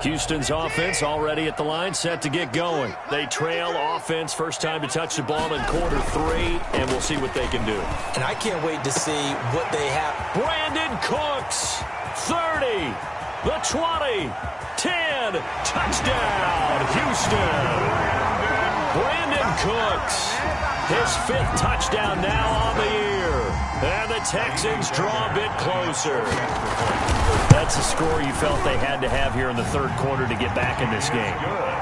Houston's offense already at the line, set to get going. They trail offense, first time to touch the ball in quarter 3, and we'll see what they can do. And I can't wait to see what they have. Brandon Cooks, 30, the 20, 10, touchdown, Houston. Brandon Cooks, his 5th touchdown now on the year. And the Texans draw a bit closer. That's a score you felt they had to have here in the third quarter to get back in this game.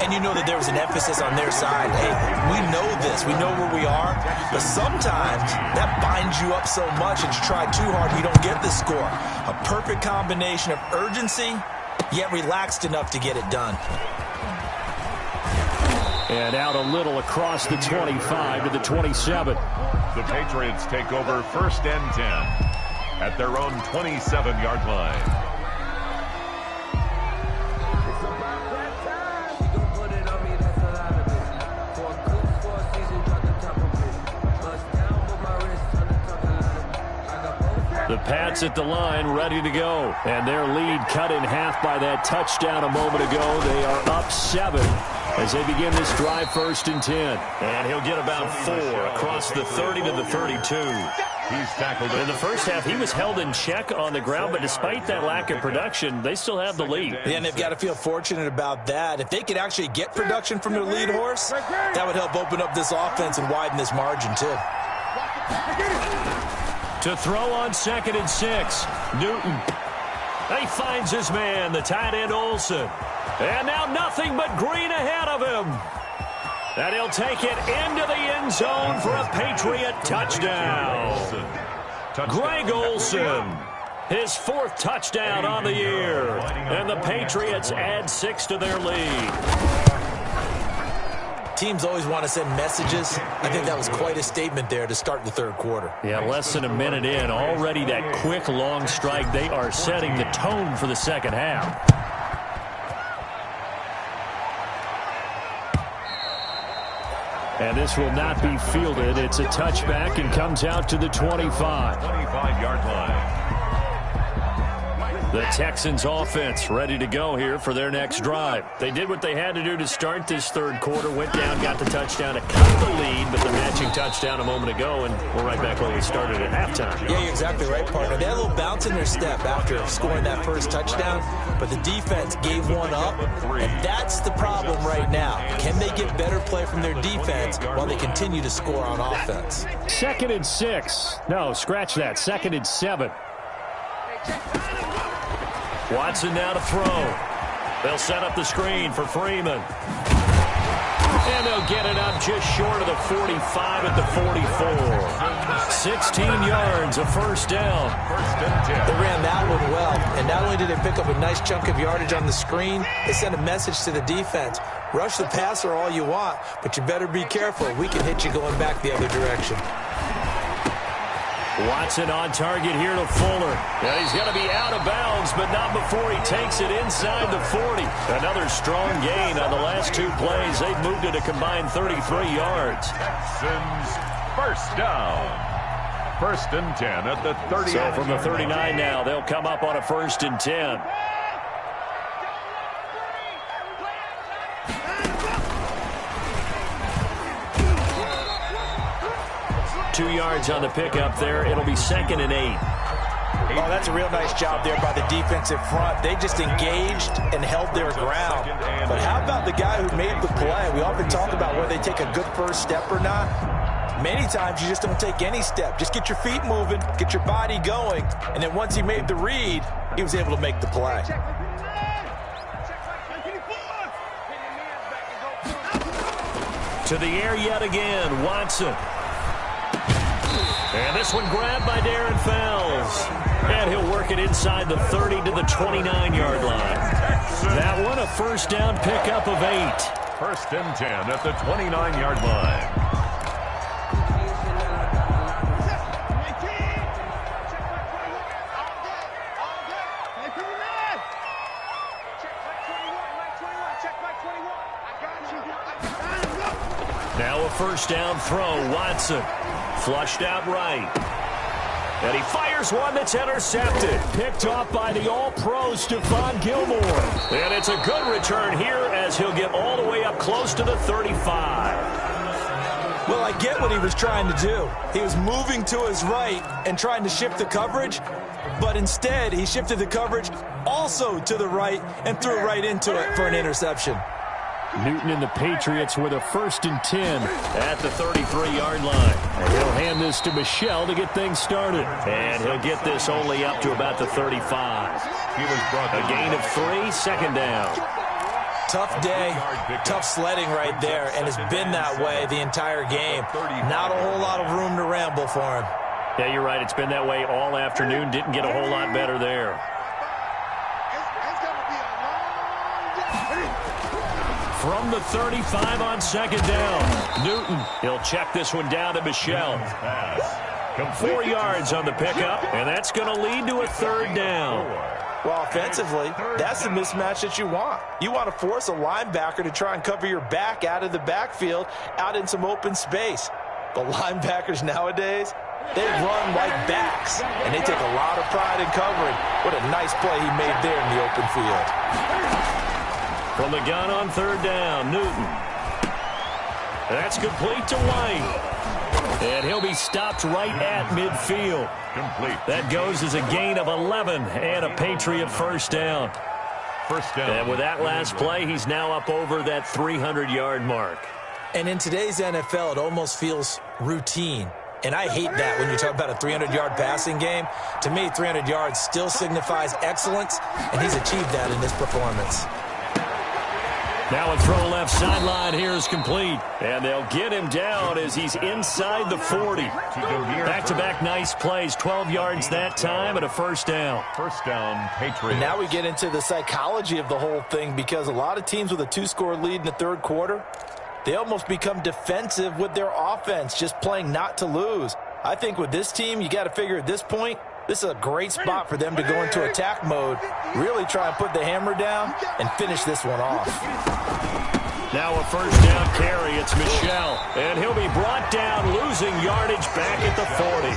And you know that there was an emphasis on their side. Hey, we know this. We know where we are. But sometimes that binds you up so much and you try too hard, you don't get the score. A perfect combination of urgency, yet relaxed enough to get it done. And out a little across the 25 to the 27. The Patriots take over 1st and 10 at their own 27-yard line. The Pats at the line, ready to go. And their lead cut in half by that touchdown a moment ago. They are up 7 as they begin this drive, 1st and 10. And he'll get about 4 across the 30 to the 32. He's tackled in the first half. He was held in check on the ground, but despite that lack of production, they still have the lead. Yeah, and they've got to feel fortunate about that. If they could actually get production from their lead horse, that would help open up this offense and widen this margin too. To throw on 2nd and 6, Newton. He finds his man, the tight end Olsen. And now nothing but green ahead of him. And he'll take it into the end zone for a Patriot touchdown. Greg Olsen, his 4th touchdown on the year. And the Patriots add 6 to their lead. Teams always want to send messages. I think that was quite a statement there to start the third quarter. Yeah, less than a minute in. Already that quick, long strike. They are setting the tone for the second half. And this will not be fielded. It's a touchback and comes out to the 25. 25-yard line. The Texans offense ready to go here for their next drive. They did what they had to do to start this third quarter, went down, got the touchdown to cut the lead, but the matching touchdown a moment ago, and we're right back where we started at halftime. Yeah, you're exactly right, partner. They had a little bounce in their step after scoring that first touchdown, but the defense gave one up, and that's the problem right now. Can they get better play from their defense while they continue to score on offense? 2nd and 6. No, scratch that. 2nd and 7. Watson now to throw. They'll set up the screen for Freeman. And they'll get it up just short of the 45 at the 44. 16 yards, a first down. They ran that one well, and not only did they pick up a nice chunk of yardage on the screen, they sent a message to the defense. Rush the passer all you want, but you better be careful. We can hit you going back the other direction. Watson on target here to Fuller. Yeah, he's going to be out of bounds, but not before he takes it inside the 40. Another strong gain on the last 2 plays. They've moved it a combined 33 yards. Texans first down. 1st and 10 at the 30. So from the 39 now, they'll come up on a 1st and 10. Two yards on the pickup there. It'll be 2nd and 8. Oh, that's a real nice job there by the defensive front. They just engaged and held their ground. But how about the guy who made the play? We often talk about whether they take a good first step or not. Many times you just don't take any step. Just get your feet moving, get your body going, and then once he made the read, he was able to make the play. To the air yet again, Watson. And this one grabbed by Darren Fells. And he'll work it inside the 30 to the 29-yard line. That one a first down pickup of 8. 1st and 10 at the 29-yard line. Now a first down throw, Watson. Flushed out right. And he fires one that's intercepted. Picked off by the All-Pro Stephon Gilmore. And it's a good return here as he'll get all the way up close to the 35. Well, I get what he was trying to do. He was moving to his right and trying to shift the coverage, but instead he shifted the coverage also to the right and threw right into it for an interception. Newton and the Patriots with a 1st and 10 at the 33-yard line. And he'll hand this to Michel to get things started. And he'll get this only up to about the 35. A gain of 3, second down. Tough day, tough sledding right there, and it's been that way the entire game. Not a whole lot of room to ramble for him. Yeah, you're right. It's been that way all afternoon. Didn't get a whole lot better there. From the 35 on second down, Newton. He'll check this one down to Michel. 4 yards on the pickup, and that's going to lead to a third down. Well, offensively, that's the mismatch that you want. You want to force a linebacker to try and cover your back out of the backfield, out in some open space. But linebackers nowadays, they run like backs, and they take a lot of pride in covering. What a nice play he made there in the open field. From the gun on third down, Newton. That's complete to White. And he'll be stopped right at midfield. Complete. That goes as a gain of 11 and a Patriot first down. And with that last play, he's now up over that 300-yard mark. And in today's NFL, it almost feels routine. And I hate that when you talk about a 300-yard passing game. To me, 300 yards still signifies excellence, and he's achieved that in this performance. Now a throw left sideline here is complete. And they'll get him down as he's inside the 40. Back-to-back nice plays. 12 yards that time and a first down. First down, Patriots. And now we get into the psychology of the whole thing, because a lot of teams with a 2-score lead in the third quarter, they almost become defensive with their offense, just playing not to lose. I think with this team, you got to figure at this point, this is a great spot for them to go into attack mode, really try and put the hammer down and finish this one off. Now a first down carry. It's Michel. And he'll be brought down, losing yardage back at the 40.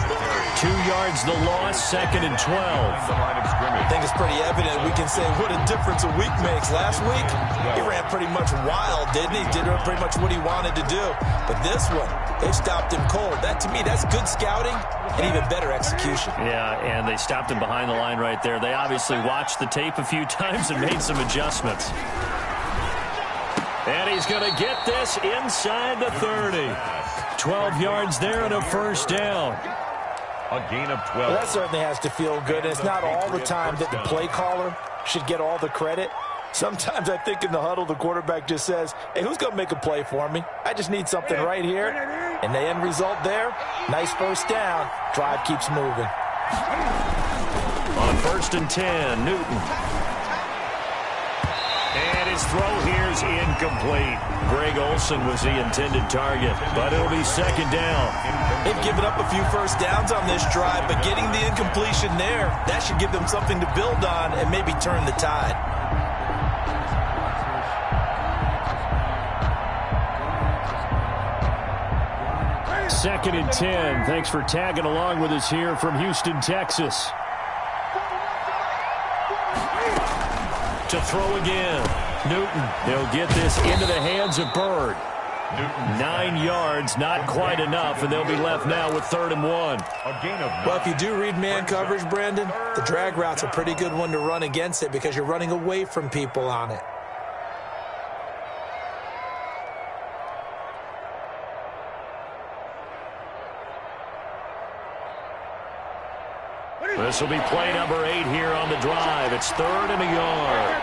2 yards the loss, second and 12. I think it's pretty evident. We can say what a difference a week makes. Last week, he ran pretty much wild, didn't he? Did pretty much what he wanted to do. But this one, they stopped him cold. That, to me, that's good scouting and even better execution. Yeah, and they stopped him behind the line right there. They obviously watched the tape a few times and made some adjustments. And he's going to get this inside the 30. 12 yards there and a first down. A gain of 12. Well, that certainly has to feel good. And it's not all the time that the play caller should get all the credit. Sometimes I think in the huddle, the quarterback just says, hey, who's going to make a play for me? I just need something right here. And the end result there, nice first down. Drive keeps moving. On first and 10, Newton. And his throw here is incomplete. Greg Olsen was the intended target, but it'll be second down. They've given up a few first downs on this drive, but getting the incompletion there, that should give them something to build on and maybe turn the tide. Second and 10. Thanks for tagging along with us here from Houston, Texas. To throw again. Newton. He'll get this into the hands of Bird. 9 yards, not quite enough, and they'll be left now with 3rd and 1. Well, if you do read man coverage, Brandon, the drag route's a pretty good one to run against it because you're running away from people on it. This will be play number 8 here on the drive. It's 3rd and a yard.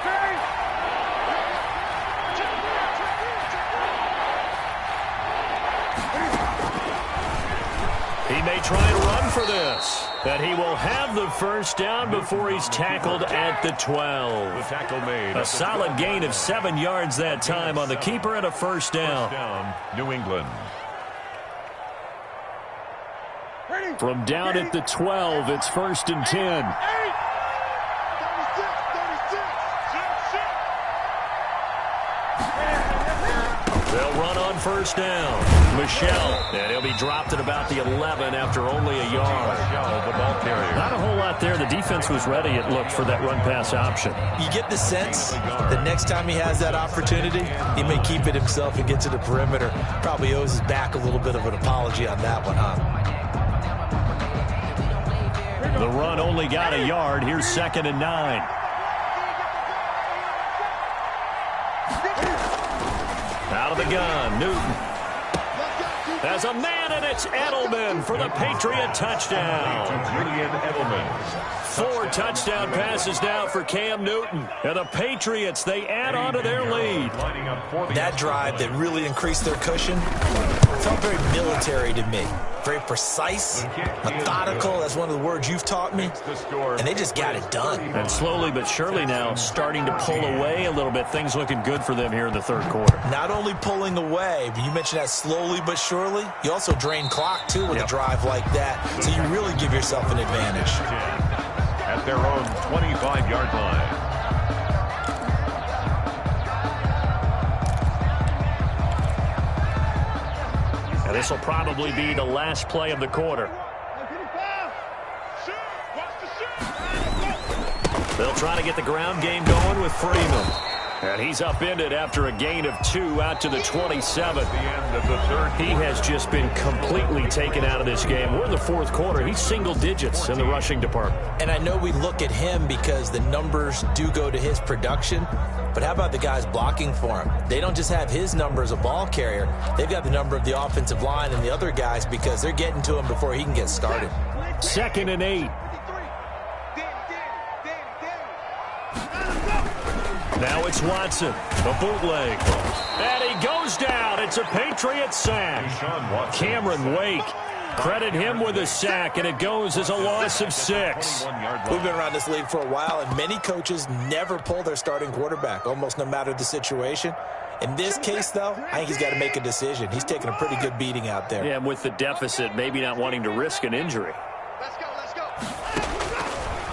He may try and run for this. But he will have the first down before he's tackled at the 12. The tackle made. A solid gain of 7 yards that time on the keeper and a first down. New England. From down at the 12, it's 1st and 10. They'll run on on first down. Michelle. And he'll be dropped at about the 11 after only a yard. The ball carrier. Not a whole lot there. The defense was ready, it looked, for that run-pass option. You get the sense that next time he has that opportunity, he may keep it himself and get to the perimeter. Probably owes his back a little bit of an apology on that one, huh? The run only got a yard. Here's 2nd and 9. Out of the gun, Newton. As a man, and it's Edelman for the Patriot touchdown. Julian Edelman. 4 touchdown passes now for Cam Newton. And the Patriots, they add on to their lead. That drive that really increased their cushion felt very military to me. Very precise, methodical. That's one of the words you've taught me. And they just got it done. And slowly but surely now starting to pull away a little bit. Things looking good for them here in the third quarter. Not only pulling away, but you mentioned that slowly but surely. You also drain clock, too, with a drive like that. So you really give yourself an advantage. At their own 25-yard line. And this will probably be the last play of the quarter. They'll try to get the ground game going with Freeman. And he's upended after a gain of 2 out to the 27. The end of the third. He has just been completely taken out of this game. We're in the fourth quarter. He's single digits in the rushing department. And I know we look at him because the numbers do go to his production. But how about the guys blocking for him? They don't just have his number as a ball carrier. They've got the number of the offensive line and the other guys because they're getting to him before he can get started. 2nd and 8. Now it's Watson, the bootleg. And he goes down. It's a Patriot sack. Cameron Wake. Credit him with a sack, and it goes as a loss of 6. We've been around this league for a while, and many coaches never pull their starting quarterback, almost no matter the situation. In this case, though, I think he's got to make a decision. He's taking a pretty good beating out there. Yeah, with the deficit, maybe not wanting to risk an injury.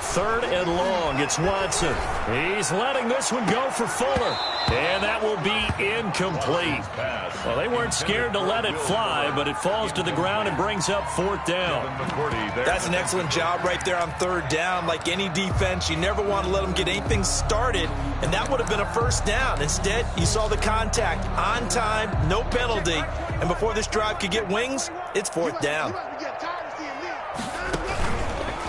3rd and long, it's Watson. He's letting this one go for Fuller. And that will be incomplete. Well, they weren't scared to let it fly, but it falls to the ground and brings up 4th down. That's an excellent job right there on 3rd down. Like any defense, you never want to let them get anything started, and that would have been a 1st down. Instead, you saw the contact on time, no penalty, and before this drive could get wings, it's 4th down.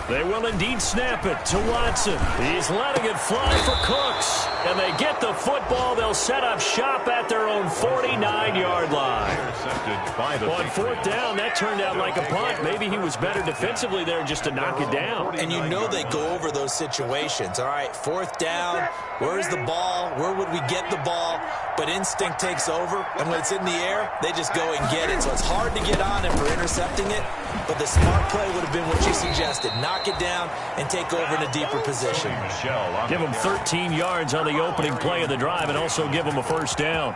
They will indeed snap it to Watson. He's letting it fly for Cooks. And they get the football. They'll set up shop at their own 49-yard line. On 4th down, that turned out like a punt. Maybe he was better defensively there just to knock it down. And you know they go over those situations. All right, 4th down. Where's the ball? Where would we get the ball? But instinct takes over. And when it's in the air, they just go and get it. So it's hard to get on him for intercepting it. But the smart play would have been what you suggested. Knock it down and take over in a deeper position. Give him 13 yards on the opening play of the drive and also give him a 1st down.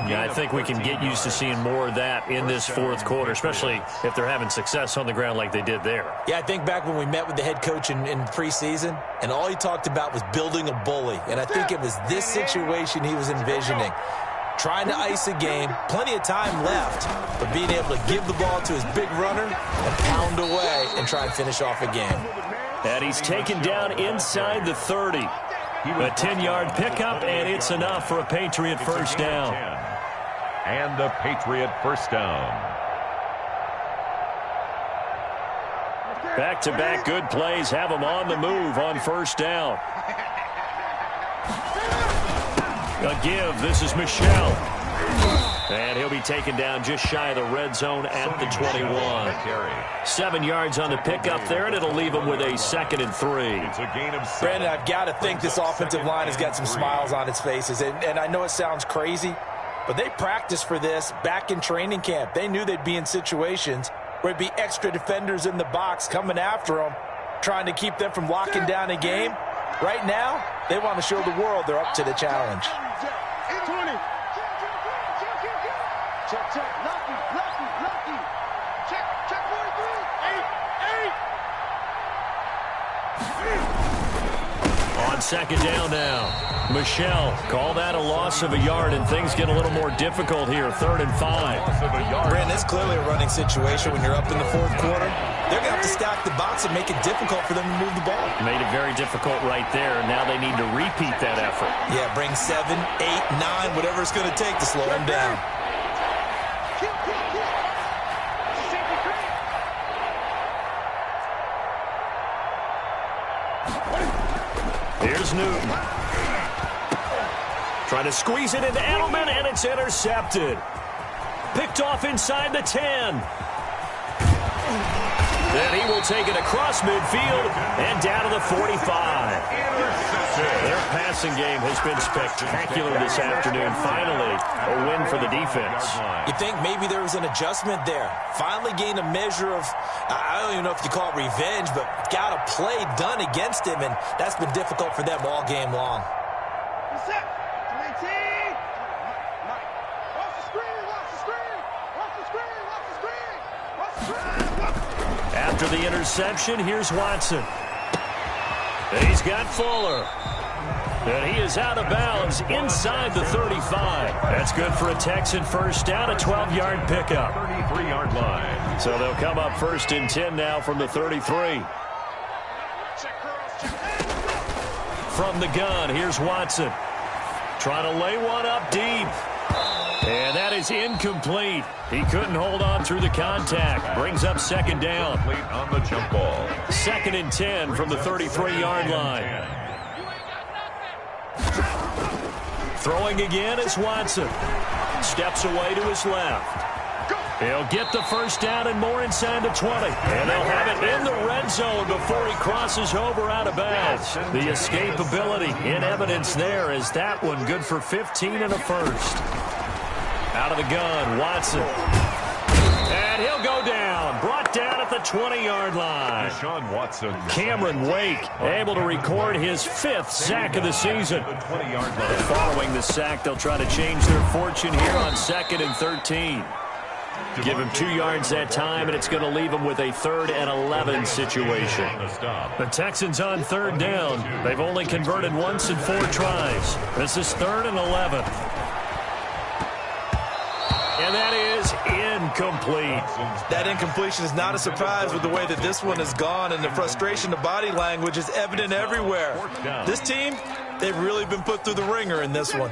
Yeah, I think we can get used to seeing more of that in this 4th quarter, especially if they're having success on the ground like they did there. Yeah, I think back when we met with the head coach in preseason, and all he talked about was building a bully. And I think it was this situation he was envisioning. Trying to ice a game, plenty of time left, but being able to give the ball to his big runner and pound away and try and finish off a game. And he's taken down inside the 30. A 10-yard pickup, and it's enough for a Patriot 1st down. And a Patriot 1st down. Back-to-back good plays have him on the move on 1st down. A give. This is Michelle. And he'll be taken down just shy of the red zone at the 21. 7 yards on the pickup there, and it'll leave him with a 2nd and 3. It's a gain of 7. Brandon, I've got to think this offensive line has got some smiles on its faces. And I know it sounds crazy, but they practiced for this back in training camp. They knew they'd be in situations where it'd be extra defenders in the box coming after them, trying to keep them from locking down a game. Right now, they want to show the world they're up to the challenge. On second down now, Michelle, call that a loss of a yard, and things get a little more difficult here, 3rd and 5. Brandon, it's clearly a running situation when you're up in the 4th quarter. They're going to have to stack the box and make it difficult for them to move the ball. Made it very difficult right there, and now they need to repeat that effort. Yeah, bring 7, 8, 9, whatever it's going to take to slow them down. Here's Newton. Trying to squeeze it into Edelman, and it's intercepted. Picked off inside the 10. Then he will take it across midfield and down to the 45. Their passing game has been spectacular this afternoon. Finally, a win for the defense. You think maybe there was an adjustment there. Finally gained a measure of, I don't even know if you call it revenge, but got a play done against him, and that's been difficult for them all game long. After the interception, here's Watson. He's got Fuller. And he is out of bounds inside the 35. That's good for a Texan first down, a 12-yard pickup. 33-yard line. So they'll come up 1st and 10 now from the 33. From the gun, here's Watson. Trying to lay one up deep. And that is incomplete. He couldn't hold on through the contact. Brings up 2nd down. On the jump ball. 2nd and 10 from the 33-yard line. Throwing again is Watson. Steps away to his left. He'll get the first down and more inside the 20. And they'll have it in the red zone before he crosses over out of bounds. The escapability in evidence there is that one good for 15 and a first. Out of the gun, Watson. And he'll go down. Brought down at the 20-yard line. Deshaun Watson. Cameron Wake able to record his 5th sack of the season. Following the sack, they'll try to change their fortune here on 2nd and 13. Give him 2 yards that time, and it's going to leave him with a 3rd and 11 situation. The Texans on 3rd down. They've only converted once in 4 tries. This is 3rd and 11. And that is incomplete. That incompletion is not a surprise with the way that this one has gone, and the frustration, the body language is evident everywhere. This team, they've really been put through the ringer in this one.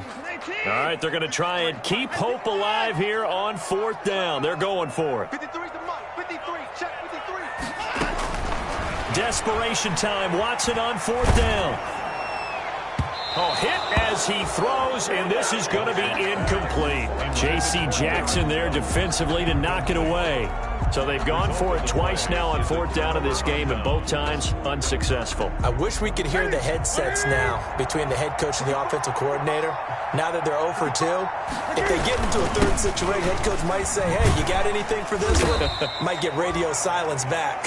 All right, they're going to try and keep hope alive here on 4th down. They're going for it. 53 the month. 53, check 53. Desperation time. Watson on 4th down. Oh, hit as he throws, and this is going to be incomplete. J.C. Jackson there defensively to knock it away. So they've gone for it twice now on 4th down in this game, and both times unsuccessful. I wish we could hear the headsets now between the head coach and the offensive coordinator. Now that they're 0 for 2, if they get into a 3rd situation, head coach might say, hey, you got anything for this one? Might get radio silence back.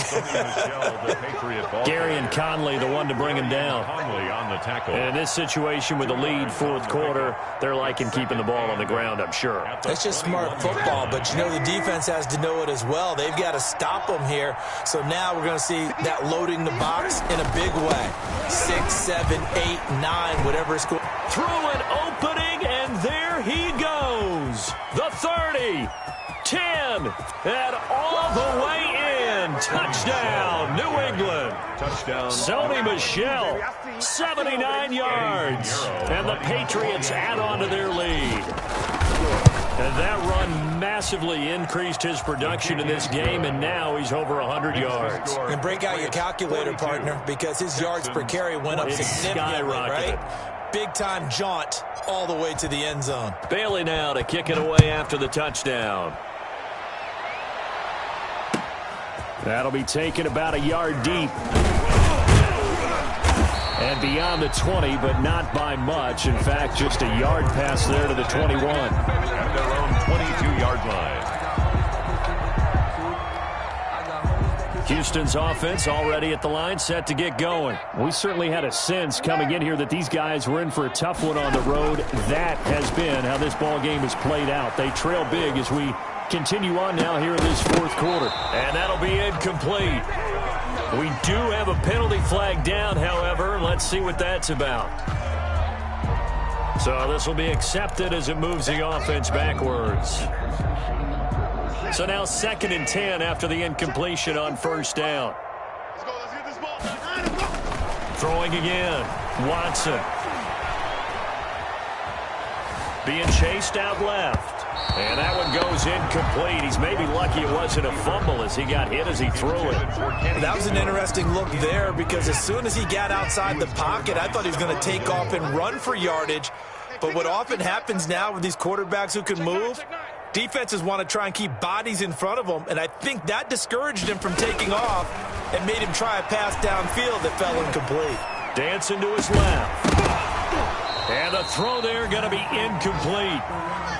Gary and Conley, the one to bring him down. Conley on the tackle. And in this situation with the lead 4th quarter, they're liking keeping the ball on the ground, I'm sure. That's just smart football, but you know the defense has to know it as well. They've got to stop them here. So now we're going to see that loading the box in a big way. 6, 7, 8, 9, whatever it's called. Through an opening, and there he goes. The 30, 10, and all the way in. Touchdown, New England. Touchdown. Sony Michel, 79 yards. And the Patriots add on to their lead. And that run massively increased his production in this game, and now he's over 100 yards. And break out your calculator, partner, because his yards per carry went up significantly, right? Big-time jaunt all the way to the end zone. Bailey now to kick it away after the touchdown. That'll be taken about a yard deep. And beyond the 20, but not by much. In fact, just a yard pass there to the 21. At their own 22-yard line. Houston's offense already at the line, set to get going. We certainly had a sense coming in here that these guys were in for a tough one on the road. That has been how this ball game has played out. They trail big as we continue on now here in this 4th quarter. And that'll be incomplete. We do have a penalty flag down, however. Let's see what that's about. So this will be accepted as it moves the offense backwards. So now 2nd and 10 after the incompletion on first down. Let's go. Let's get this ball. Throwing again. Watson. Being chased out left. And that one goes incomplete. He's maybe lucky it wasn't a fumble as he got hit as he threw it. That was an interesting look there because as soon as he got outside the pocket, I thought he was going to take off and run for yardage. But what often happens now with these quarterbacks who can move, defenses want to try and keep bodies in front of them, and I think that discouraged him from taking off and made him try a pass downfield that fell incomplete. Dancing to his left. And the throw there going to be incomplete.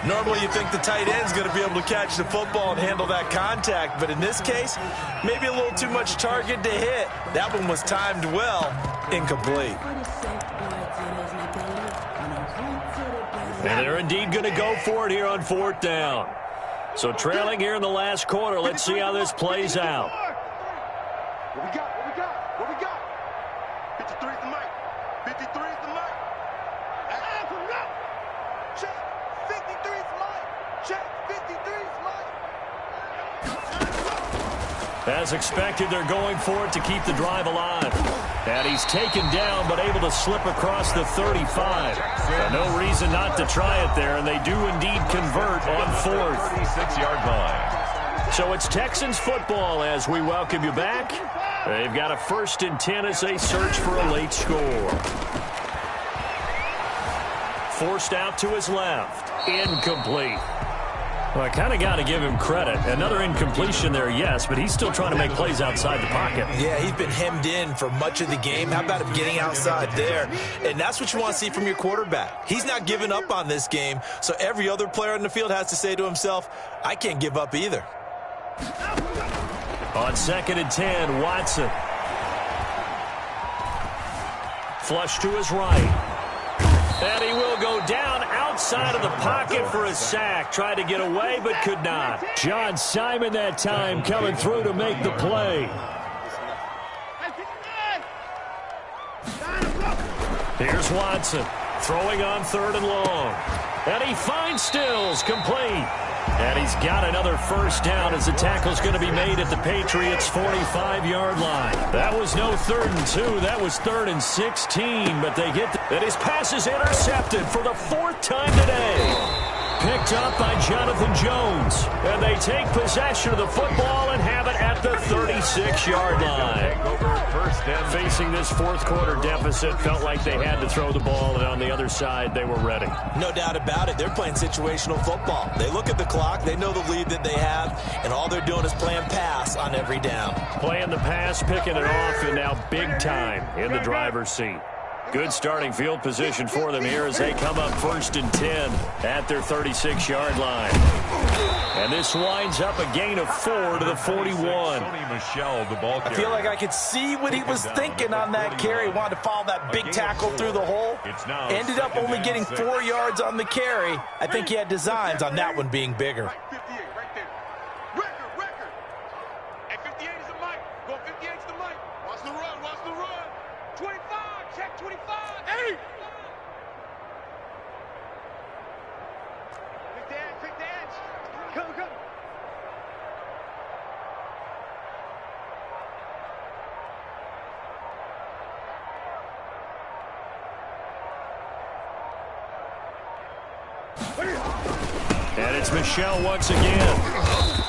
Normally you think the tight end's going to be able to catch the football and handle that contact, but in this case, maybe a little too much target to hit. That one was timed well, incomplete. And they're indeed going to go for it here on 4th down. So trailing here in the last quarter, let's see how this plays out. What we got? What we got? What we got? 53 is the mic. 53 is the mic. Check. 53 is mic. Check. 53 is mic. As expected, they're going for it to keep the drive alive. And he's taken down, but able to slip across the 35. No reason not to try it there, and they do indeed convert on 4th. 36-yard line. So it's Texans football as we welcome you back. They've got a 1st and 10 as they search for a late score. Forced out to his left. Incomplete. Well, I kind of got to give him credit. Another incompletion there, yes, but he's still trying to make plays outside the pocket. Yeah, he's been hemmed in for much of the game. How about him getting outside there? And that's what you want to see from your quarterback. He's not giving up on this game, so every other player on the field has to say to himself, I can't give up either. On 2nd and 10, Watson. Flush to his right. And he will go down outside of the pocket for a sack. Tried to get away, but could not. John Simon that time coming through to make the play. Here's Watson throwing on 3rd and long. And he finds Stills complete. And he's got another 1st down as the tackle's going to be made at the Patriots' 45-yard line. That was no 3rd and 2. That was 3rd and 16. But they get and his pass is intercepted for the 4th time today. Picked up by Jonathan Jones. And they take possession of the football and have it at the 36-yard line. Facing this 4th quarter deficit, felt like they had to throw the ball, and on the other side, they were ready. No doubt about it. They're playing situational football. They look at the clock, they know the lead that they have, and all they're doing is playing pass on every down. Playing the pass, picking it off, and now big time in the driver's seat. Good starting field position for them here as they come up 1st and 10 at their 36-yard line. And this winds up a gain of 4 to the 41. I feel like I could see what he was thinking on that carry. Wanted to follow that big tackle through the hole. Ended up only getting 4 yards on the carry. I think he had designs on that one being bigger. 58 right there. Record. And 58 is the mic. Go 58 is the mic. Watch the run. 25. Check 25. Hey! Pick the edge. Come. And it's Michel once again.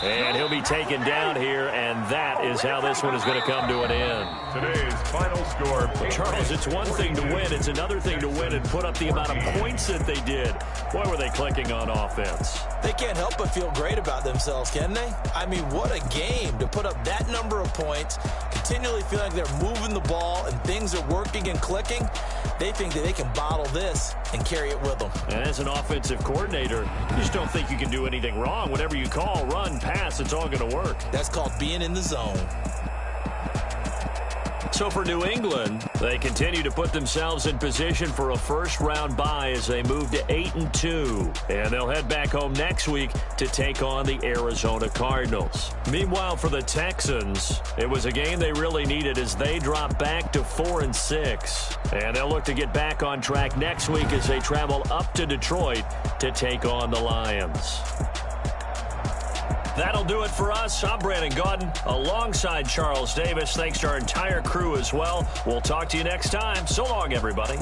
And he'll be taken down here, and that is how this one is going to come to an end. Today's final score. Charles, it's one thing to win. It's another thing to win and put up the amount of points that they did. Boy, were they clicking on offense. They can't help but feel great about themselves, can they? I mean, what a game to put up that number of points, continually feel like they're moving the ball and things are working and clicking. They think that they can bottle this and carry it with them. And as an offensive coordinator, you just don't think you can do anything wrong. Whatever you call, run, pass, it's all going to work. That's called being in the zone. So for New England, they continue to put themselves in position for a first-round bye as they move to 8-2. And they'll head back home next week to take on the Arizona Cardinals. Meanwhile, for the Texans, it was a game they really needed as they drop back to 4-6. And they'll look to get back on track next week as they travel up to Detroit to take on the Lions. That'll do it for us. I'm Brandon Gaudin alongside Charles Davis. Thanks to our entire crew as well. We'll talk to you next time. So long, everybody.